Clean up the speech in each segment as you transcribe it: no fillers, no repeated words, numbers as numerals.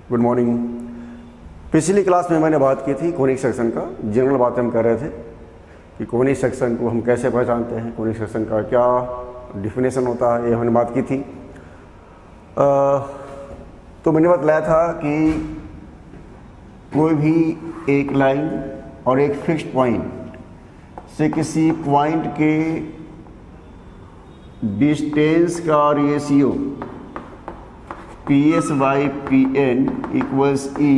Good morning. पिछली class में मैंने बात की थी कोनिक सेक्शन का। जनरल बातें हम कर रहे थे कि कोनिक सेक्शन को हम कैसे पहचानते हैं, कोनिक सेक्शन का क्या डिफिनेशन होता है, ये हमने बात की थी। तो मैंने बतलाया था कि कोई भी एक लाइन और एक फिक्स्ड पॉइंट से किसी पॉइंट के डिस्टेंस का ratio PS by PN equals E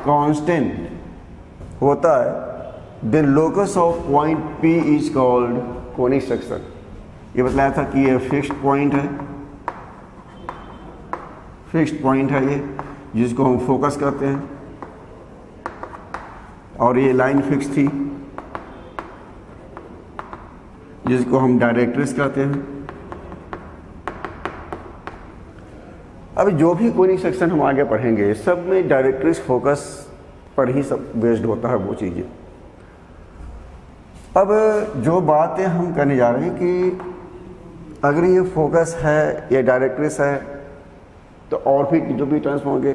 constant होता है, then locus of point P is called conic section. ये बताया था कि ये फिक्स्ड पॉइंट है, फिक्स्ड पॉइंट है ये जिसको हम फोकस करते हैं, और ये लाइन फिक्स थी जिसको हम डायरेक्ट्रिक्स कहते हैं। अभी जो भी कोनिक सेक्शन हम आगे पढ़ेंगे सब में डायरेक्ट्रिक्स फोकस पर ही सब बेस्ड होता है वो चीज़ें। अब जो बातें हम करने जा रहे हैं कि अगर ये फोकस है, ये डायरेक्ट्रिक्स है, तो और भी जो भी टर्म्स होंगे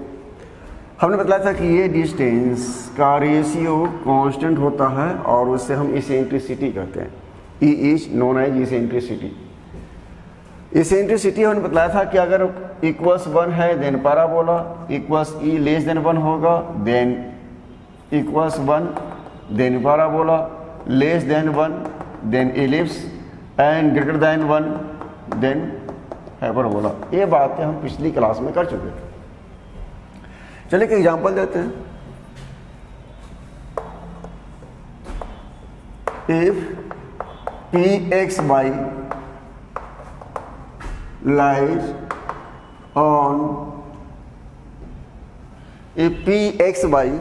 हमने बताया था कि ये डिस्टेंस का रेशियो कांस्टेंट होता है और उससे हम इसेंट्रिसिटी कहते हैं। E is known as eccentricity. Eccentricity हमने बताया था कि अगर इक्वल्स 1 है then parabola, equals E less than 1 होगा then equals 1 then parabola, less than 1 then ellipse and greater than 1 then hyperbola. ये बातें हम पिछली क्लास में कर चुके थे। चलिए एक एग्जांपल देते हैं। If Px y lies on a Pxy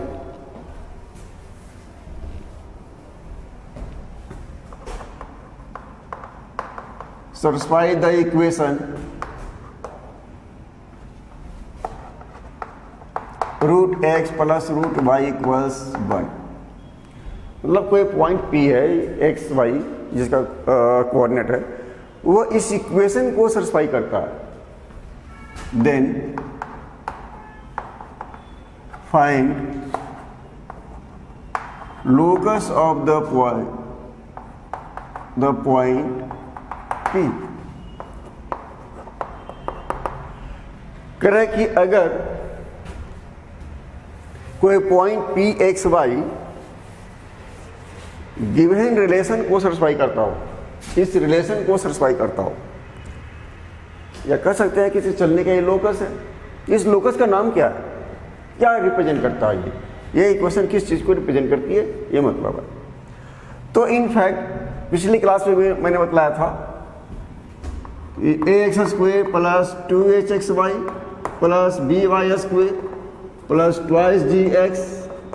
satisfy the equation root x plus root y equals 1। मतलब कोई पॉइंट P है एक्स वाई जिसका कोऑर्डिनेट है, वो इस इक्वेशन को सेटिस्फाई करता है। Then find locus of the point P। कह रहा है कि अगर कोई पॉइंट Pxy गिवन रिलेशन को सेटिस्फाई करता हो, इस रिलेशन को सेटिस्फाई करता हो, या कह सकते हैं कि इसे चलने का ये लोकस है। इस लोकस का नाम क्या है, क्या रिप्रेजेंट करता है, ये इक्वेशन किस चीज़ को रिप्रेजेंट करती है, ये मतलब है। तो इनफैक्ट पिछली क्लास में भी मैंने बतलाया था ax² plus 2hxy plus by² plus 2gx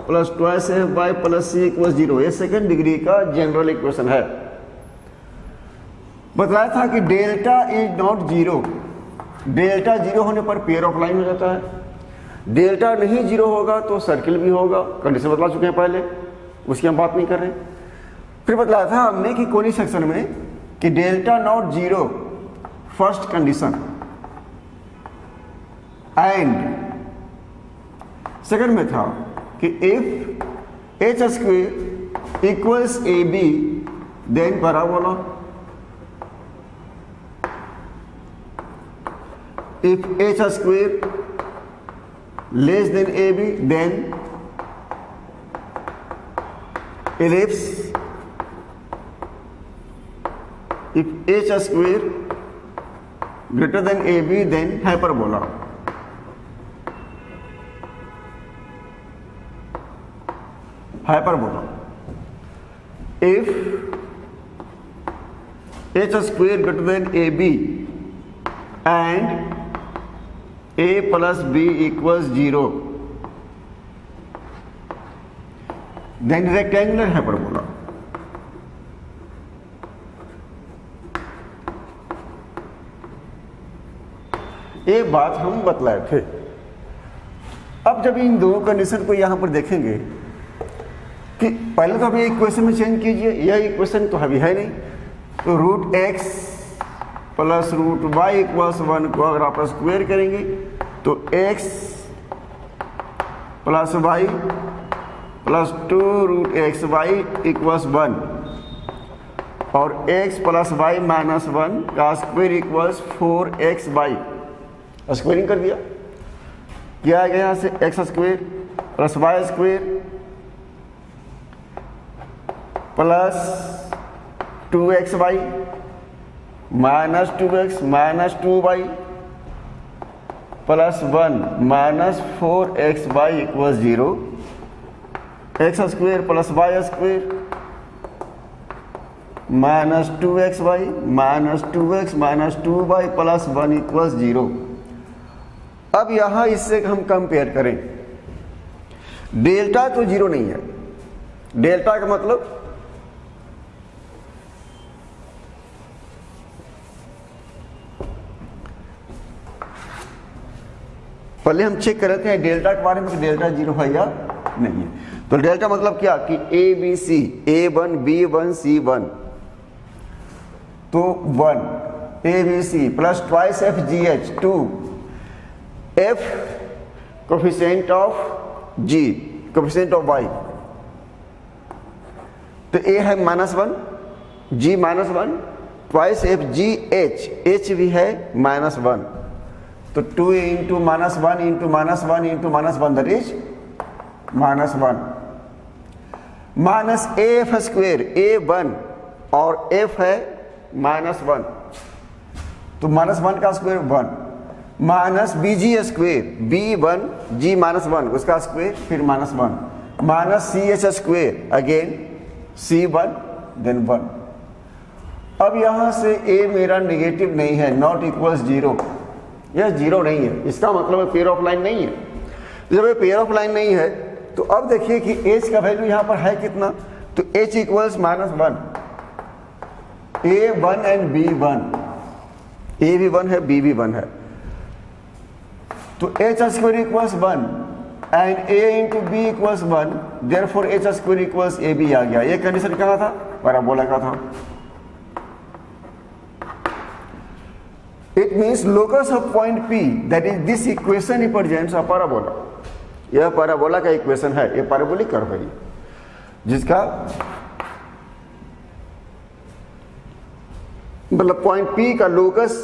plus 2fy plus c equal 0, ये सेकेंड डिग्री का जनरल इक्वेशन है। बताया था कि delta is not zero. Delta zero होने पर पेयर ऑफ लाइन हो जाता है, डेल्टा नहीं जीरो होगा तो सर्किल भी होगा। कंडीशन बतला चुके हैं पहले, उसकी हम बात नहीं कर रहे। फिर बतलाया था हमने कि कोनिक सेक्शन में कि delta not zero first condition and second में था कि if h² equals AB then parabola, if h² less than AB then ellipse, if h² greater than AB then hyperbola। hyperbola if h² greater than AB and A plus B equals 0 then rectangular hyperbola। ये बात हम बतलाए थे। अब जब इन दो condition को यहां पर देखेंगे कि पहले तो अभी इक्वेशन में चेंज कीजिए, यह इक्वेशन तो अभी है नहीं, तो root x plus root y equals 1 को अगर आप स्क्वायर करेंगे तो x plus y plus 2 root x y equals 1 और x प्लस वाई माइनस 1 का square equals 4x Y. Squaring कर दिया, क्या आ गया यहाँ से x square plus y square plus 2x y minus 2x minus 2y plus 1 minus 4x y equal 0। X square plus y square minus 2x y minus 2x minus 2y plus 1 equal 0। अब यहां इससे हम compare करें, delta तो 0 नहीं है। Delta का मतलब पहले हम चेक कर लेते हैं डेल्टा के बारे में कि डेल्टा 0 है या नहीं है। तो डेल्टा मतलब क्या कि ए बी सी A1 B1 C1 तो 1 A B C plus twice F G H 2 F coefficient of G coefficient of Y तो ए है -1 G -1 twice F G H H भी है -1 तो 2 into -1 into -1 into -1 that is -1 minus A F square A1 और f है -1 तो -1 का square 1 minus B G square B1 G -1 उसका स्क्वायर फिर -1 minus C H square again C1 then 1। अब यहां से a मेरा नेगेटिव नहीं है, नॉट इक्वल्स 0, यह 0 नहीं है, इसका मतलब पेयर ऑफ लाइन नहीं है। जब ये पेयर ऑफ लाइन नहीं है तो अब देखिए कि h का वैल्यू यहां पर है कितना, तो h equals -1 A1 and B1, A भी 1 है B भी 1 है तो h square equals 1 and a into B equals 1 therefore h square equals a b आ गया। ये कंडीशन कहाँ था, पैराबोला का था। It means locus of point P, that is this equation represents a parabola। यह पैराबोला का इक्वेशन है, यह पैराबोलिक कर्व है जिसका मतलब पॉइंट P का लोकस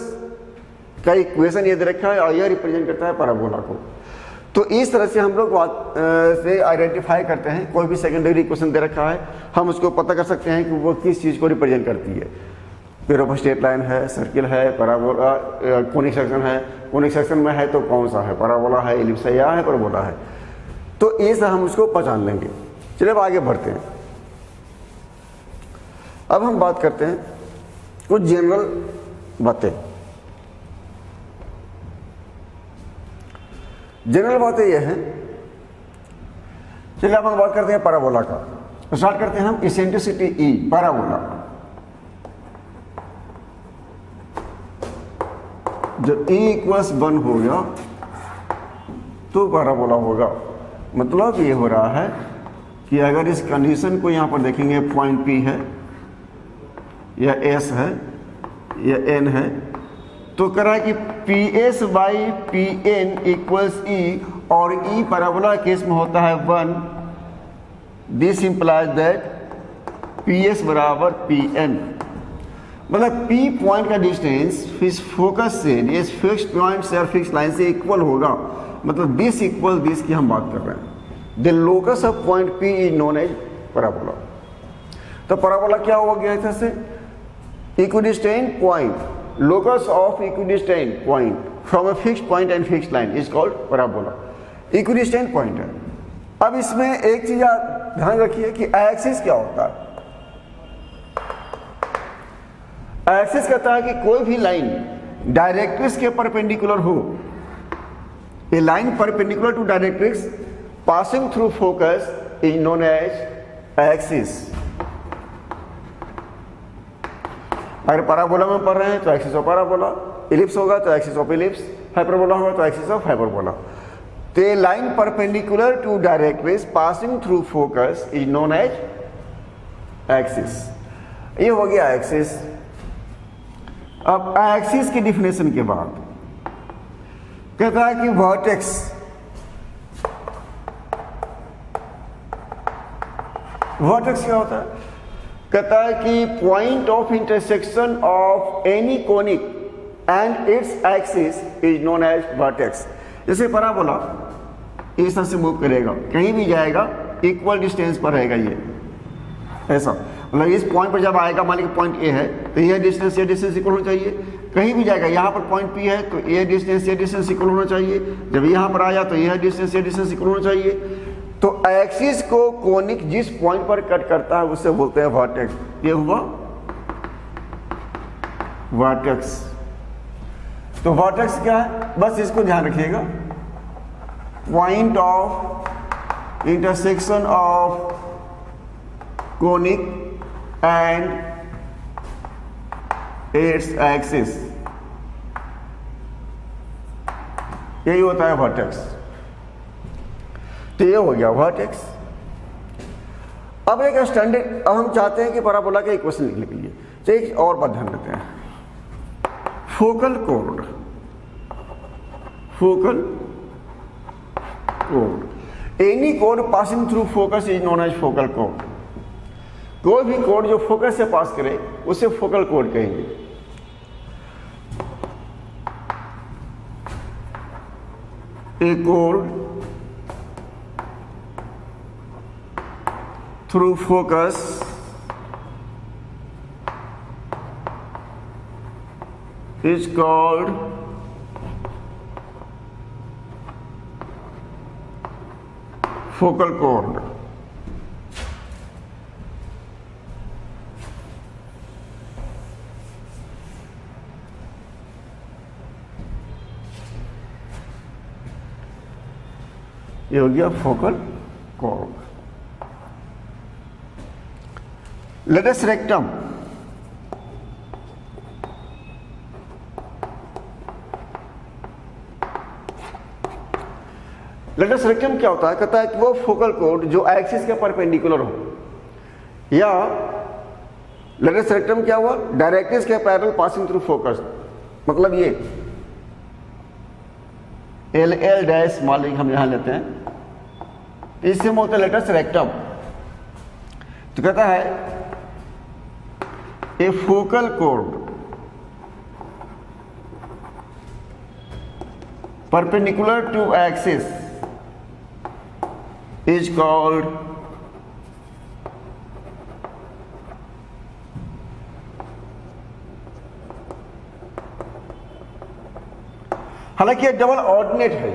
का इक्वेशन ये दे रखा है और यह रिप्रेजेंट करता है पैराबोला को। तो इस तरह से हम लोग से आइडेंटिफाई करते हैं, कोई भी सेकेंडरी इक्वेशन दे रखा है हम उसको पता कर सकते हैं कि वो किस चीज़ को रिप्रेजेंट करती है। पेयर ऑफ स्ट्रेट लाइन है, सर्किल है, पैराबोला, कोनिक सेक्शन है, कोनिक सेक्शन में है तो कौन सा है, पैराबोला है, एलिप्स है या है पैराबोला है, तो इस हम उसको पहचान लेंगे। चलिए अब आगे बढ़ते हैं। अब हम बात करते हैं कुछ जनरल बातें। जनरल बातें यह हैं, चलिए अब हम बात करते हैं पैराबोला का। स्टार्ट करते हैं हम इसेंट्रिसिटी ई पैराबोला। जब e इक्वल्स 1 हो गया तो पैराबोला होगा। मतलब ये हो रहा है कि अगर इस कंडीशन को यहाँ पर देखेंगे, पॉइंट P है या S है या N है, तो कह रहा है कि PS by PN equals E और E पैराबोला केस में होता है 1। दिस इंप्लाइज दैट PS बराबर PN। मतलब P पॉइंट का डिस्टेंस इस फोकस से इस फिक्स पॉइंट से और फिक्स लाइन से इक्वल होगा, मतलब दिस इक्वल दिस की हम बात कर रहे हैं। The locus of point P is known as parabola. तो पैराबोला क्या हो गया इधर से, equidistant point, locus of equidistant point from a fixed point and fixed line is called parabola. Equidistant point है। अब इसमें एक चीज ध्यान रखिए कि एक्सिस क्या होता है। एक्सिस कहता है कि कोई भी लाइन डायरेक्ट्रिक्स के परपेंडिकुलर हो, a line perpendicular to directrix passing through focus is known as axis. अगर पैराबोला में पढ़ रहे हैं तो एक्सिस ऑफ पैराबोला, इलिप्स होगा तो एक्सिस ऑफ इलिप्स, हाइपरबोला होगा तो एक्सिस ऑफ हाइपरबोला। तो a line perpendicular to directrix passing through focus is known as axis. ये हो गया एक्सिस। अब एक्सिस की डिफिनेशन के बाद कहता है कि वर्टेक्स क्या होता है? कहता है कि point of intersection of any conic and its axis is known as vertex. जैसे पराबोला इस तरह से मूव करेगा, कहीं भी जाएगा इक्वल डिस्टेंस पर रहेगा ये, ऐसा मतलब इस पॉइंट पर जब आएगा, मान लीजिए पॉइंट ए है तो ये डिस्टेंस इक्वल होना चाहिए। कहीं भी जाएगा, यहाँ पर पॉइंट पी है तो ये डिस्टेंस इक्वल होना चाहिए। जब यहाँ पर आया तो यह डिस्टेंस इक्वल होना चाहिए। तो एक्सिस को कोनिक जिस पॉइंट पर कट करता है उससे बोलते हैं वर्टेक्स। ये हुआ वर्टेक्स। तो वर्टेक्स क्या है, बस इसको ध्यान रखिएगा, point of intersection of conic and its axis, यही होता है वर्टेक्स। तो ये हो गया वर्टेक्स। अब एक स्टैंडर्ड, अब हम चाहते हैं कि पराबोला के इक्वेशन लिखने के लिए तो एक और बात ध्यान देते हैं, focal code. Any code passing through focus is known as focal code. कोई भी कोड जो फोकस से पास करे उसे फोकल कोड कहेंगे। ए कोड through focus is called focal chord। ये हो गया focal chord. Latus rectum, latus rectum क्या होता है? कहता है कि वो फोकल कोड जो एक्सिस के परपेंडिकुलर हो, या लेटस रेक्टम क्या हुआ, डायरेक्ट्रिक्स के पैरेलल पासिंग थ्रू फोकस। मतलब ये एल डैश मान लीजिए हम यहां लेते हैं, इससे बोलते हैं लेटस रेक्टम। तो कहता है a focal chord perpendicular to axis is called हालांकि ये डबल ऑर्डिनेट है।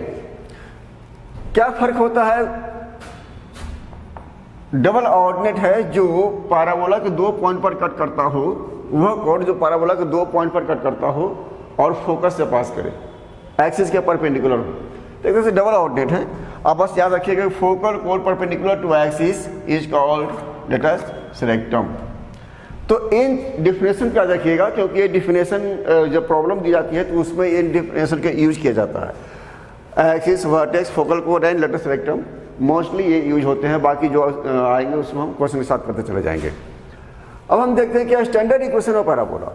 क्या फर्क होता है? डबल ऑर्डिनेट है जो पैराबोला के दो पॉइंट पर कट करता हो, वह कोड जो पैराबोला के दो पॉइंट पर कट करता हो और फोकस से पास करे, एक्सिस के परपेंडिकुलर हो, तो एक तरह से डबल ऑर्डिनेट है। आप बस याद रखिएगा फोकल कोड perpendicular to axis is called latus rectum. तो इन डिफिनेशन का रखिएगा, क्योंकि ये डिफिनेशन जब प्रॉब्लम दी जाती है तो उसमें इन डिफिनेशन का यूज किया जाता है। एक्सिस, वर्टेक्स, फोकल कोड एंड लेटस रेक्टम मोस्टली ये यूज होते हैं। बाकी जो आएंगे उसमें हम क्वेश्चन के साथ करते चले जाएंगे। अब हम देखते हैं कि standard equation of parabola.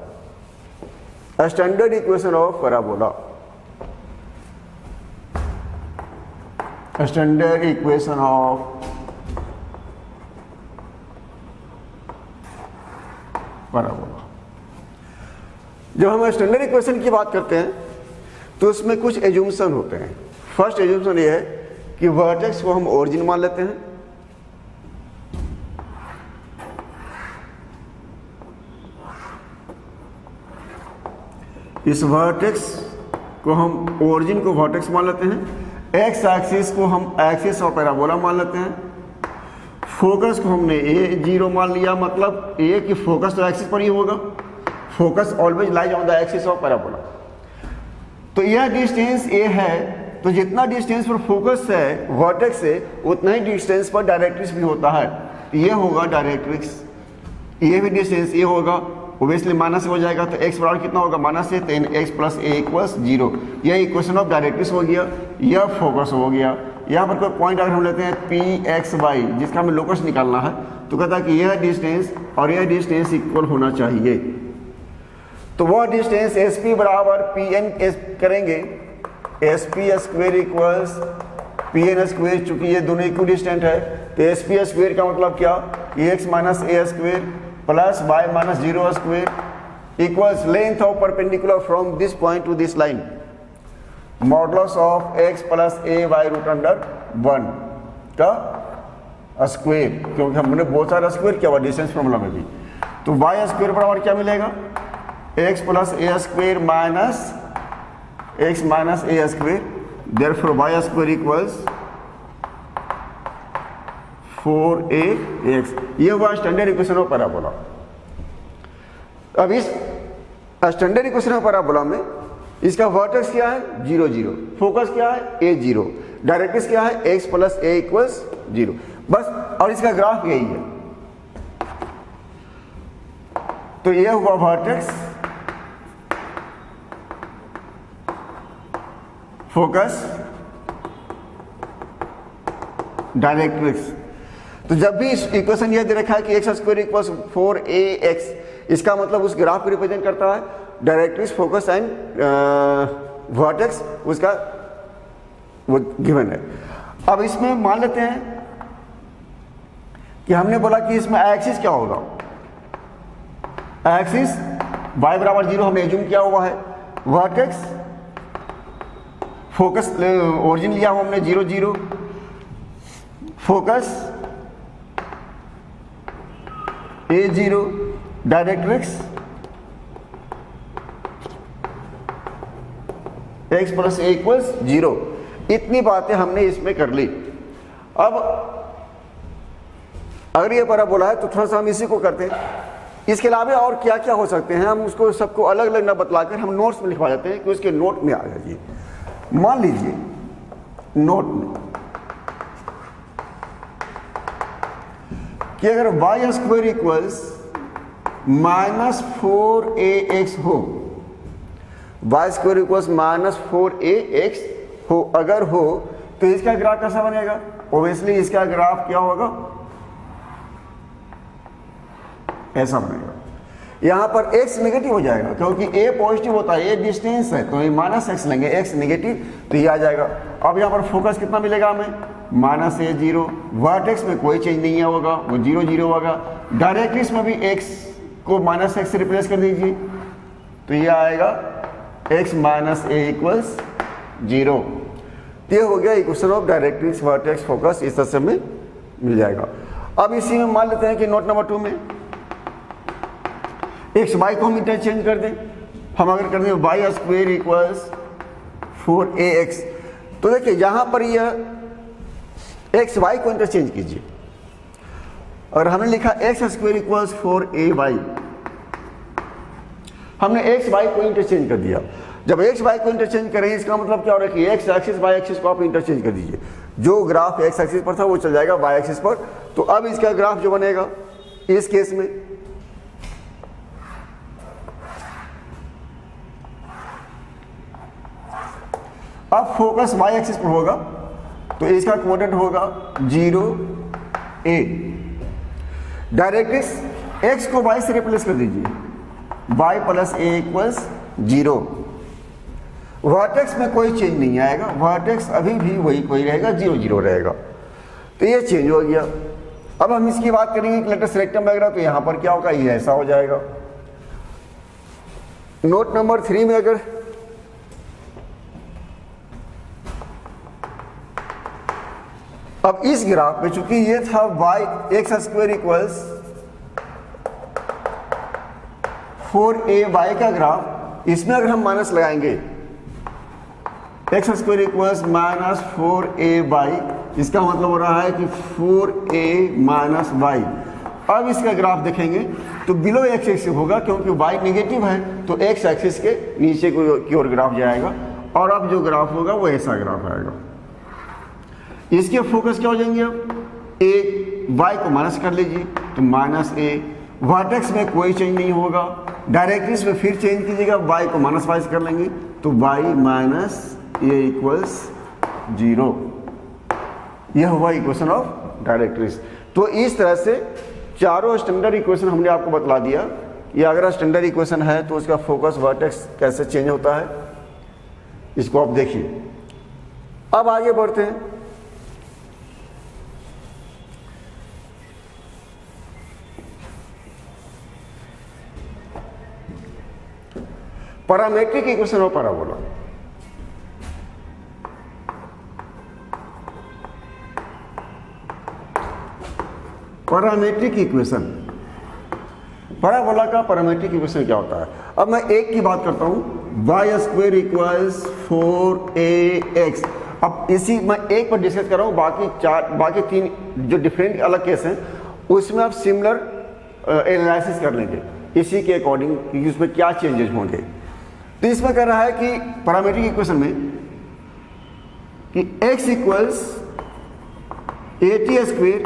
Standard equation of parabola, standard equation of parabola. जब हम स्टैंडर्ड इक्वेशन की बात करते हैं तो उसमें कुछ एज्यूम्शन होते हैं। फर्स्ट एज्यूम्शन ये है कि वर्टेक्स को हम ओरिजिन मान लेते हैं, इस वर्टेक्स को हम ओरिजिन को वर्टेक्स मान लेते हैं। एक्स एक्सिस को हम एक्सिस और पैराबोला मान लेते हैं। फोकस को हमने ए जीरो मान लिया, मतलब ए की फोकस तो एक्सिस पर ही होगा, focus always lies on the axis of parabola. तो यह डिस्टेंस ए है, तो जितना डिस्टेंस पर फोकस है वर्टेक्स से उतना ही डिस्टेंस पर डायरेक्ट्रिक्स भी होता है। ये होगा डायरेक्ट्रिक्स, ये भी डिस्टेंस ये होगा, ओबियसली माइनस हो जाएगा तो x बराबर कितना होगा, माइनस से, तो x प्लस ए इक्वल्स 0। यह इक्वेशन ऑफ डायरेक्ट्रिक्स हो गया, यह फोकस हो गया। यहाँ पर कोई पॉइंट अगर हम लेते हैं pxy जिसका हमें लोकस निकालना है, तो कहता है कि यह डिस्टेंस और यह डिस्टेंस इक्वल होना चाहिए। तो वह डिस्टेंस एस पी बराबर पी एन करेंगे, S P square equals P N square, चूंकि ये दोनों इक्वल डिस्टेंट है तो एस पी स्क्वेयर का मतलब क्या, x minus a square plus y minus zero square equals length of perpendicular from this point to this line modulus of x plus a y root under 1 का square, क्योंकि हमने बहुत सारा square किया हुआ डिस्टेंस फॉर्मूला में भी। तो वाई स्क्वेयर बराबर क्या मिलेगा, x plus a square minus x minus a square, therefore y square equals 4ax। ये हुआ स्टैंडर्ड इक्वेशन ऑफ पैराबोला। अब इस स्टैंडर्ड इक्वेशन ऑफ पैराबोला में इसका वर्टेक्स क्या है 0 0, फोकस क्या है a 0, डायरेक्ट्रिक्स क्या है x प्लस ए इक्वल्स 0 बस, और इसका ग्राफ यही है। तो ये हुआ वर्टेक्स, फोकस, डायरेक्ट्रिक्स। तो जब भी इस इक्वेशन यह दे रखा है कि एक्स स्क्वायर इक्वल्स 4ax, इसका मतलब उस ग्राफ को रिप्रेजेंट करता है, डायरेक्ट्रिक्स, फोकस एंड वर्टेक्स उसका वो गिवन है। अब इसमें मान लेते हैं कि हमने बोला कि इसमें एक्सिस क्या होगा, एक्सिस y बराबर 0 हमने एज्यूम किया हुआ है, वर्टेक्स फोकस ओरिजिन लिया हुआ हमने 0 0, focus a 0, directrix x plus A equals 0। इतनी बातें हमने इसमें कर ली। अब अगर ये पैराबोला है तो थोड़ा सा हम इसी को करते हैं। इसके अलावा और क्या क्या हो सकते हैं, हम उसको सबको अलग अलग ना बतलाकर हम नोट्स में लिखवा देते हैं कि उसके नोट में आ जाइए। मान लीजिए नोट में कि अगर Y square equals minus 4ax हो, Y square equals minus 4ax हो, अगर हो तो इसका ग्राफ कैसा बनेगा, ओब्वियसली इसका ग्राफ क्या होगा, ऐसा बनेगा। यहां पर x नेगेटिव हो जाएगा क्योंकि a पॉजिटिव होता है, a डिस्टेंस है तो ये माइनस x लेंगे, x नेगेटिव तो ये आ जाएगा। अब यहां पर फोकस कितना मिलेगा हमें, माइनस a 0, वर्टेक्स में कोई चेंज नहीं होगा, वो 0 0 होगा, डायरेक्ट्रिक्स में भी x को माइनस x से रिप्लेस कर दीजिए तो ये आएगा x माइनस a इक्वल्स 0। ये हो गया equation of directrix, vertex, focus, इस तरह से हमें मिल जाएगा। अब इसी में मान लेते हैं कि नोट नंबर 2 में एक्स वाई को हम इंटरचेंज कर दें। हम अगर कर दें वाई स्क्वेयर इक्वल्स 4ax, तो देखिए यहां पर यह एक्स वाई को इंटरचेंज कीजिए और हमने लिखा एक्स स्क्वेयर इक्वल्स 4ay, हमने एक्स वाई को इंटरचेंज कर दिया। जब एक्स वाई को इंटरचेंज करें इसका मतलब क्या हो रहा है कि एक्स एक्सिस वाई एक्सिस को आप इंटरचेंज कर दीजिए, जो ग्राफ एक्स एक्सिस पर था वो चल जाएगा वाई एक्सिस पर। तो अब इसका ग्राफ जो बनेगा इस केस में अब फोकस वाई एक्सिस पर होगा तो इसका कोऑर्डिनेट होगा 0a, डायरेक्ट्रिक्स x को y से रिप्लेस कर दीजिए, y प्लस ए इक्वल्स 0, वर्टेक्स में कोई चेंज नहीं आएगा, वर्टेक्स अभी भी वही कोई रहेगा, 0 0 रहेगा, तो ये चेंज हो गया। अब हम इसकी बात करेंगे कि लेटेस्ट रेक्टम वगैरह, तो यहां पर क्या होगा, ये ऐसा हो जाएगा। नोट नंबर 3 में अगर अब इस ग्राफ में चूंकि ये था y x square equals 4ay का ग्राफ, इसमें अगर हम माइनस लगाएंगे x square equals minus 4ay, इसका मतलब हो रहा है कि 4a माइनस वाई। अब इसका ग्राफ देखेंगे तो बिलो एक्स एक्सिस होगा क्योंकि y नेगेटिव है तो एक्स एक्सिस के नीचे की ओर ग्राफ जाएगा और अब जो ग्राफ होगा वो ऐसा ग्राफ आएगा। इसके फोकस क्या हो जाएंगे, अब ए वाई को माइनस कर लीजिए तो माइनस ए, वर्टेक्स में कोई चेंज नहीं होगा, डायरेक्ट्रिक्स में फिर चेंज कीजिएगा, वाई को माइनस वाई कर लेंगे तो वाई माइनस ए इक्वल्स 0। यह हुआ इक्वेशन ऑफ डायरेक्ट्रिक्स। तो इस तरह से चारों स्टैंडर्ड इक्वेशन हमने आपको बतला दिया ये अगर स्टैंडर्ड इक्वेशन है तो उसका फोकस वर्टेक्स कैसे चेंज होता है इसको आप देखिए। अब आगे बढ़ते हैं। पैरामेट्रिक इक्वेशन और पैराबोला। पैरामेट्रिक इक्वेशन, पैराबोला का पैरामेट्रिक इक्वेशन क्या होता है? अब मैं एक की बात करता हूं, y स्क्वायर इक्वल्स 4ax। अब इसी मैं एक पर डिस्कस कर रहा हूं, बाकी तीन जो डिफरेंट अलग केस हैं उसमें आप सिमिलर एनालिसिस कर लेंगे इसी के अकॉर्डिंग कि उसमें क्या चेंजेस होंगे। तो इसमें कह रहा है कि पैरामेट्रिक इक्वेशन में कि x equals at square,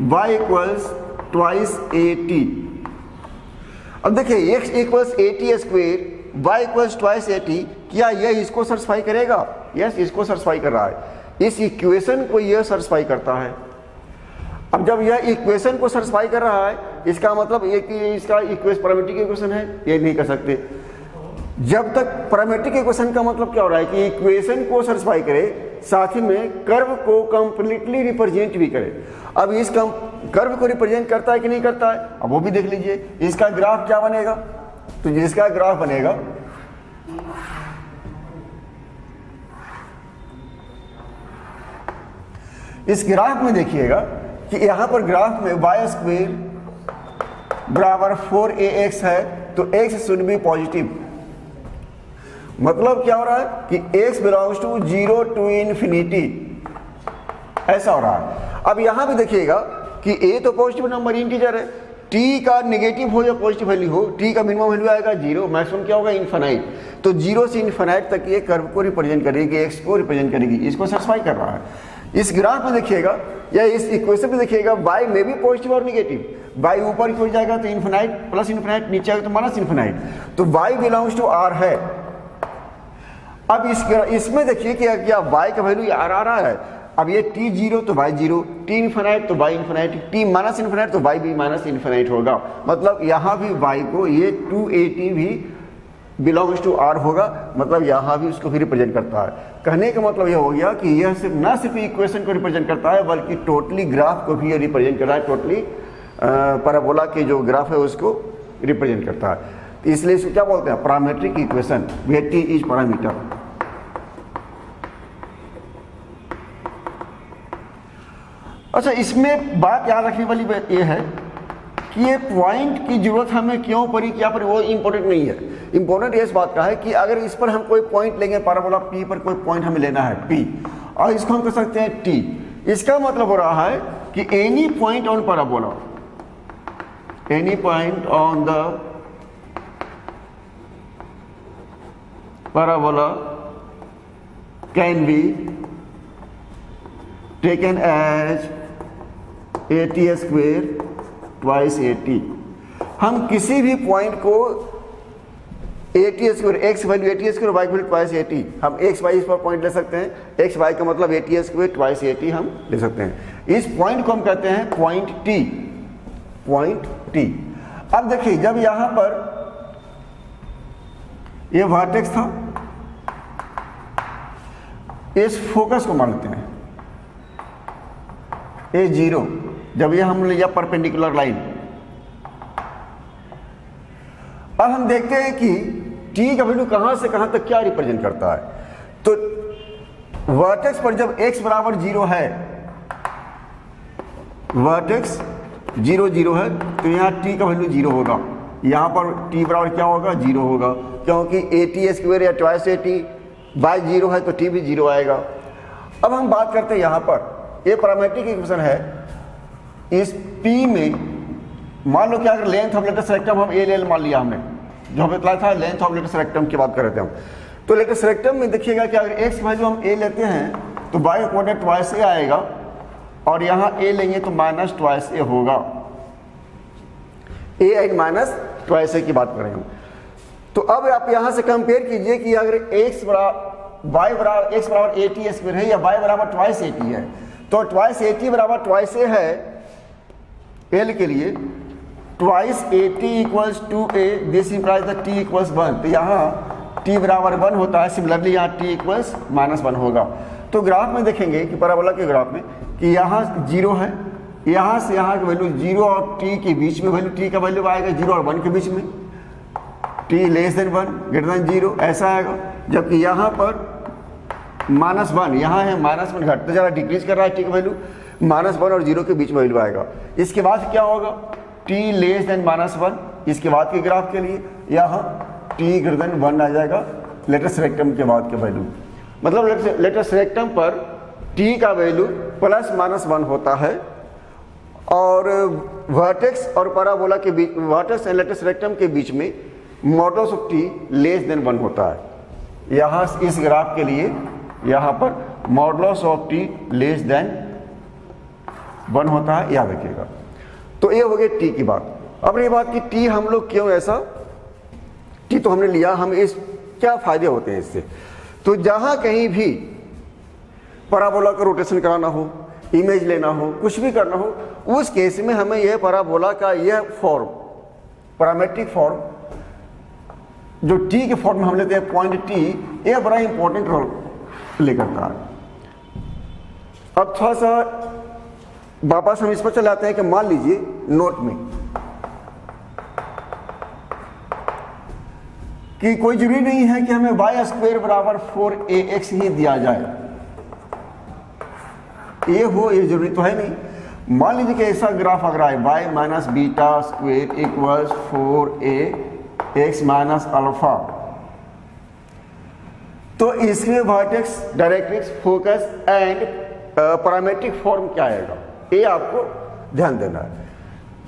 y equals twice at। अब देखिए x equals at square, y equals twice at, क्या यह इसको सेटिस्फाई करेगा? यस, इसको सेटिस्फाई कर रहा है। इस इक्वेशन को यह सेटिस्फाई करता है। अब जब यह इक्वेशन को सेटिस्फाई कर रहा है इसका मतलब ये कि इसका इक्वेशन पैरामेट्रिक इक्वेशन है, ये नहीं कर सकते। जब तक पैरामेट्रिक इक्वेशन का मतलब क्या हो रहा है कि इक्वेशन को सेटिस्फाई करे, साथ ही में कर्व को कंप्लीटली रिप्रेजेंट भी करे। अब इस कर्व को रिप्रेजेंट करता है कि नहीं करता है, अब वो भी देख लीजिए। इसका ग्राफ क्या बनेगा? तो जिसका ग्राफ बनेगा इस ग्राफ में देखिएगा कि यहां पर ग्राफ में y स्क्वायर बराबर 4ax है, तो x शुड बी पॉजिटिव। मतलब क्या हो रहा है कि x belongs to 0 to infinity, ऐसा हो रहा है। अब यहां भी देखिएगा कि a तो पॉजिटिव नंबर इंटीजर है, t का नेगेटिव हो या पॉजिटिव वैल्यू हो, t का मिनिमम वैल्यू आएगा 0, मैक्सिमम क्या होगा? इनफाइनाइट। तो 0 से इनफाइनाइट तक ये कर्व को रिप्रेजेंट करेगी, x को रिप्रेजेंट करेगी, इसको सेटिस्फाई कर रहा है। इस ग्राफ में देखिएगा या इस इक्वेशन में देखिएगा y में भी पॉजिटिव और नेगेटिव। y ऊपर की ओर जाएगा तो इन्फिनाइट, प्लस इन्फिनाइट, नीचे आएगा तो माइनस इन्फिनाइट। तो y बिलोंग्स टू r है। अब इसमें देखिए कि क्या y का वैल्यू r आ रहा है। अब ये t 0 तो y 0, t इन्फिनाइट तो y infinite, t minus infinite तो y भी माइनस इन्फिनाइट होगा। मतलब यहाँ भी y को ये 2at भी बिलोंग्स टू r होगा, मतलब यहाँ भी उसको भी रिप्रेजेंट करता है। कहने का मतलब यह हो गया कि यह सिर्फ इक्वेशन को रिप्रेजेंट करता है बल्कि टोटली ग्राफ को भी ये रिप्रेजेंट कर रहा है, टोटली पैराबोला के जो ग्राफ है उसको रिप्रेजेंट करता है। तो इसलिए इसको क्या बोलते हैं? Parametric equation, where t is parameter. अच्छा, इसमें बात याद रखने वाली बात यह है कि ये पॉइंट की जरूरत हमें क्यों पड़ी, क्या पड़ी, वो इंपॉर्टेंट नहीं है। इंपॉर्टेंट इस बात का है कि अगर इस पर हम कोई पॉइंट लेंगे, पैराबोला P पर कोई पॉइंट हमें लेना है P, और इसको हम कह सकते हैं T। इसका मतलब हो रहा है कि any point on parabola, any point on the parabola can be taken as at square twice at। हम किसी भी पॉइंट को at square, x value at square, y value twice at, हम x y इस पर पॉइंट ले सकते हैं। x y का मतलब at स्क्वायर ट्वाइस at हम ले सकते हैं। इस पॉइंट को हम कहते हैं पॉइंट t, पॉइंट t। अब देखिए, जब यहां पर ये वर्टेक्स था, इस फोकस को मान लेते हैं a0, जब ये हम लिया परपेंडिकुलर लाइन। अब हम देखते हैं कि t का वैल्यू कहां से कहां तक क्या रिप्रेजेंट करता है। तो वर्टेक्स पर जब x बराबर 0 है, वर्टेक्स 0 0 है, तो यहाँ t का वैल्यू 0 होगा। यहाँ पर t बराबर क्या होगा? 0 होगा, क्योंकि at स्क्वायर या ट्वाइस at, y 0 है तो t भी 0 आएगा। अब हम बात करते हैं यहाँ पर, ये पैरामेट्रिक इक्वेशन है। इस P में मान लो कि अगर लेंथ ऑफ लेटस रेक्टम हम a मान लिया, हमने जो हमें बताया था लेंथ ऑफ लेटस रेक्टम की बात कर रहे थे हम। तो लेटस रेक्टम में देखिएगा कि अगर x वैल्यू हम a लेते हैं तो y का कोऑर्डिनेट ट्वाइस a आएगा, और यहाँ a लेंगे तो माइनस ट्वाइस a होगा। a and minus twice a की बात करें हम। तो अब आप यहाँ से कंपेयर कीजिए कि अगर x बराबर at स्क्वायर है या y बराबर ट्वाइस at है, तो ट्वाइस at बराबर ट्वाइस a है l के लिए, twice a t equals to a, this implies the t equals 1। तो यहाँ टी बराबर 1 होता है, सिमिलरली यहाँ टी इक्वल्स -1 होगा। तो ग्राफ में देखेंगे कि पैराबोला के ग्राफ में कि यहाँ 0 है, यहाँ से यहाँ की वैल्यू 0 और टी के बीच में वैल्यू, टी का वैल्यू आएगा 0 और 1 के बीच में, T less than 1 greater than 0 ऐसा आएगा। जबकि यहाँ पर -1, यहाँ है -1 घटते जा रहा है, डिक्रीज कर रहा है टी का वैल्यू, -1 और 0 के बीच में वैल्यू आएगा। इसके बाद क्या होगा, टी लेस देन -1, इसके बाद के ग्राफ के लिए यहाँ टी ग्रेटर देन 1 आ जाएगा लेटेस्ट रेक्टम के बाद के वैल्यू। मतलब लेटेस्ट रेक्टम पर टी का वैल्यू +-1 होता है और वर्टेक्स और पैराबोला के बीच, वर्टेक्स एंड लेटेस्ट रेक्टम के बीच में modulus of T less than 1 होता है। यहाँ इस ग्राफ के लिए यहाँ पर modulus of T less than 1 होता है, याद रखिएगा। तो ये हो गई टी की बात। अब ये बात कि टी हम लोग क्यों ऐसा, टी तो हमने लिया, हम इस क्या फायदे होते हैं इससे। तो जहाँ कहीं भी पैराबोला का रोटेशन कराना हो, इमेज लेना हो, कुछ भी करना हो, उस केस में हमें यह पैराबोला का यह फॉर्म, पैरामेट्रिक फॉर्म जो टी के फॉर्म में हम लेते हैं पॉइंट टी, यह बड़ा इंपॉर्टेंट रोल प्ले करता है। अब थोड़ा सा वापस हम इस पर चले आते हैं कि मान लीजिए नोट में कि कोई जरूरी नहीं है कि हमें y² बराबर 4ax ही दिया जाए, ये हो, ये जरूरी तो है नहीं। मान लीजिए कि ऐसा ग्राफ अगर आए y minus beta square equals 4ax minus alpha, तो इसमें vertex, directrix, focus and parametric form क्या आएगा, ये आपको ध्यान देना है।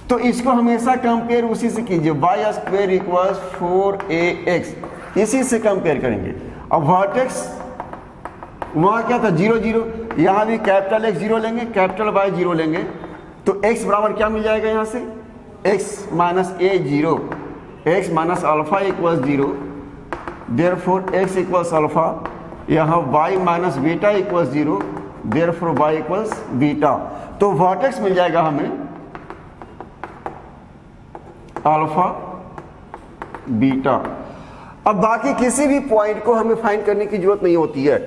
तो इसको हमेशा कंपेयर उसी से कीजिए, y² इक्वल्स 4ax, इसी से कंपेयर करेंगे। अब वर्टेक्स वहाँ क्या था 0 0, यहाँ भी कैपिटल X 0 लेंगे, कैपिटल Y 0 लेंगे, तो x बराबर क्या मिल जाएगा यहाँ से, x minus a 0, x minus alpha equals 0, therefore x equals alpha, यहाँ y minus beta equals 0, therefore y equals beta. तो वर्टेक्स मिल जाएगा हमें अल्फा बीटा। अब बाकी किसी भी पॉइंट को हमें फाइंड करने की जरूरत नहीं होती है।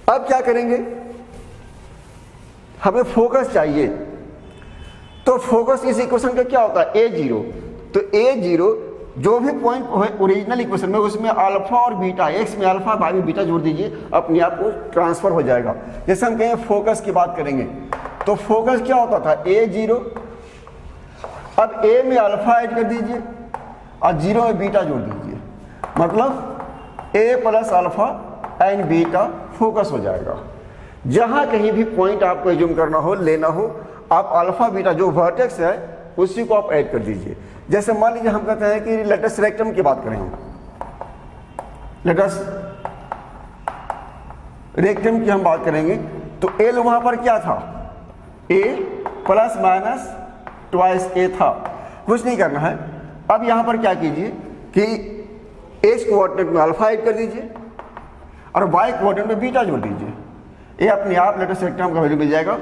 अब क्या करेंगे, हमें फोकस चाहिए, तो फोकस इस इक्वेशन का क्या होता है a0, तो a0 जो भी पॉइंट ओरिजिनल इक्वेशन में उसमें अल्फा और बीटा, x में अल्फा y में बीटा जोड़ दीजिए, अपने आप को ट्रांसफर हो जाएगा। जैसे हम कहें फोकस की बात करेंगे तो फोकस क्या होता था a0, अब a में अल्फा ऐड कर दीजिए और 0 में बीटा जोड़ दीजिए, मतलब a plus alpha and beta focus हो जाएगा। जहां कहीं भी पॉइंट आपको एज्यूम करना हो, लेना हो, आप अल्फा बीटा जो वर्टेक्स है उसी को आप ऐड कर दीजिए। जैसे मान लीजिए हम कहते हैं कि लेटेस्ट रेक्टम की बात करें, लेटेस्ट रेक्टम की हम बात करेंगे, तो एल वहां पर क्या था, a plus minus twice a था, कुछ नहीं करना है। अब यहां पर क्या कीजिए कि x कोऑर्डिनेट में अल्फा ऐड कर दीजिए और y कोऑर्डिनेट में बीटा जोड़ दीजिए, ये अपने आप लेटेस्ट रेक्टम का वैल्यू मिल जाएगा।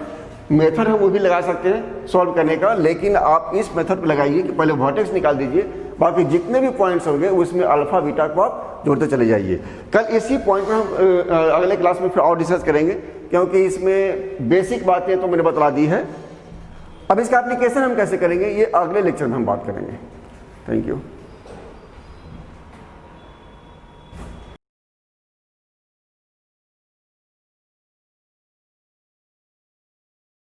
मेथड हम वो भी लगा सकते हैं सॉल्व करने का, लेकिन आप इस मेथड पे लगाइए कि पहले वर्टेक्स निकाल दीजिए, बाकी जितने भी पॉइंट्स होंगे उसमें अल्फा बीटा को आप जोड़ते चले जाइए। कल इसी पॉइंट में हम अगले क्लास में फिर और डिस्कस करेंगे, क्योंकि इसमें बेसिक बातें तो मैंने बतला दी है। अब इसका एप्लीकेशन हम कैसे करेंगे ये अगले लेक्चर में हम बात करेंगे। Thank you.